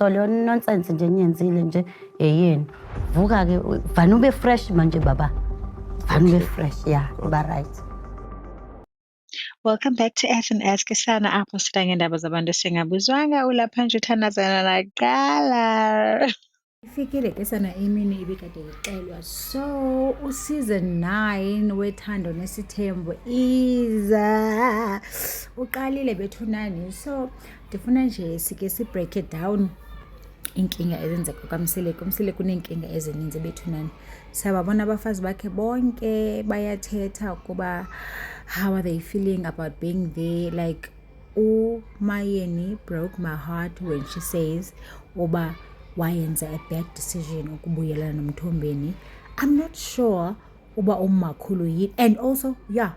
So leyo nonsense nje niyenzile nje yini. Vuka-ke vane ube fresh manje baba. Vane ube fresh, yeah, uba right. Welcome back to Ask and Ask Sana apho sitha ngeendaba zabantu singabuzwanga ulapha nje uthandazana laqala. Ifikile ke sana imini ibikade ixelwa so season 9 wethando nesithembu iza uqalile bethunani so ndifuna nje sike si break it down inkinga ezenzeka kaMsile kunenkinga ezininzi bethunani sababona abafazi bakhe bonke bayathetha ukuba how are they feeling about being there, like uMayeni broke my heart when she says uba wayenza a bad decision ukubuyelana noMthombeni. I'm not sure uba umakhulu yini, and also yeah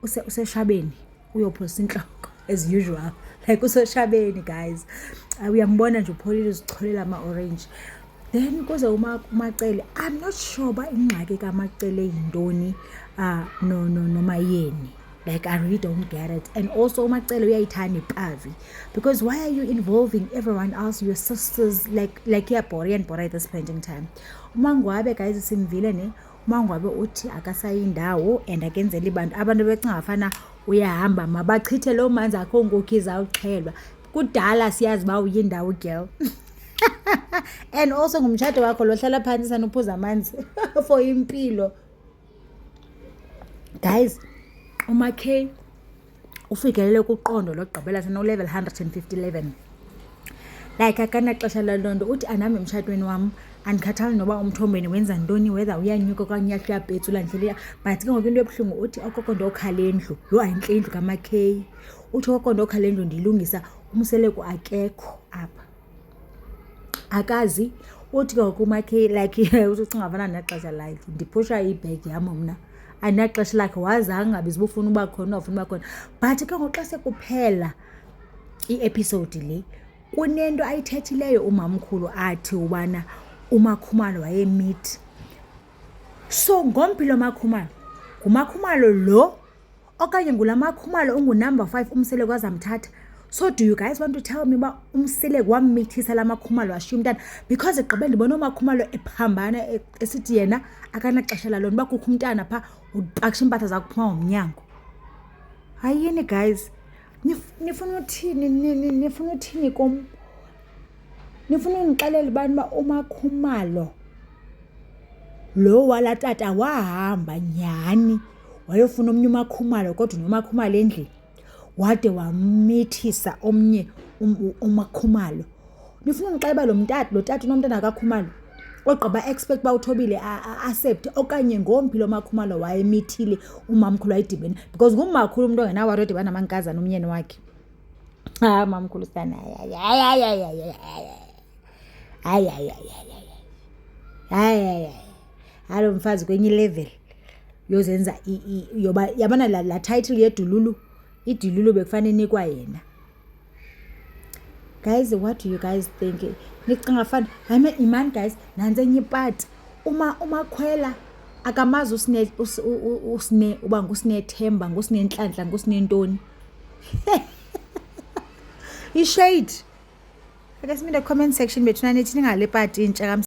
useshabeni uyophosa inhloko as usual, like useshabeni guys. Uyambona nje upholile uzicholela ama-orange, then kuze uMacele. I'm not sure ba ingxaki kaMacele yintoni noMayeni. Like I really don't get it. And also uMacele uyayithanda ipavi, because why are you involving everyone else, your sisters, like iyabhora at this point in time. uMangwabe guys simvile ne uMangwabe uthi akasayindawo and akenzela abantu becinga afana uyahamba mabachithe lo manzi akho ngokho izawuxhelwa kudala siyazi ba uyindawo girl. And also ngumshado wakho lo hlala phansi sanuphuza amanzi for impilo guys. uMakhe ufikelele kuqondo lokugqibela seno level 150 like akanaxesha lalonto uthi anami emshadweni wami andikhathali noba uMthombeni wenza ntoni, whether uyanyuka okanye uyapetsula ndlela, but ke ngoku into ebuhlungu uthi okokonto okhalendlu lo ayinhle indlu kaMakhe. Uthi okokonto okhalendlu ndilungisa uMseleko akekho apha akazi. Uthi ke ngoku uMakhe like ucinga avana naxesha lakhe ndiphusha ibag yam mna anaxesha lakhe wazanga biza ubufuna uba khona ufuna uba khona, but ke ngoxa sekuphela i-episode le kunento ayithethileyo umamkhulu athi ubana uMakhumalo wayemeet. So ngompilo Makhumalo nguMakhumalo lo okanye ngulamakhumalo ungunumber 5 uMseleko azamthatha. So do you guys want to tell me ba uMseleko wamithisa lamakhumalo washiya umntana? Because egqibe ndibona uMakhumalo ephambana esithi yena akanaxesha lalona ba kukho umntana pha upakisha impatha zakuphuma ngomnyango. Hayini guys, nifuna uthini kom? Nifuna ungixelela ubani ba uMakhumalo lo wala tata wahamba nyani wayofuna omnye uMakhumalo, kodwa noMakhumalo endlini wade wamithisa omnye uMakhumalo. Nifuna ungixelela lo tata unomntana kaKhumalo ogqiba expect ba uThobile accept, okanye ngompilo Makhumalo wayemithile umamkhulu ayidibene, because ngumakhulu umuntu ongenawo already banamankazana umnyeni wakhe. Mamkhulu sana halo mfazi kwenye level yozenza yoba yabana la title yedululu, idululu bekufanele nikwa yena. Guys, what do you guys think? Nicinga fana imani guys, nanze enye ipart uMakhwela akamazi usine uba nguSinethemba, nguSinenhlanhla, nguSinentoni. I shade. Ake siminde comment section bethuna nithi ngale part intsha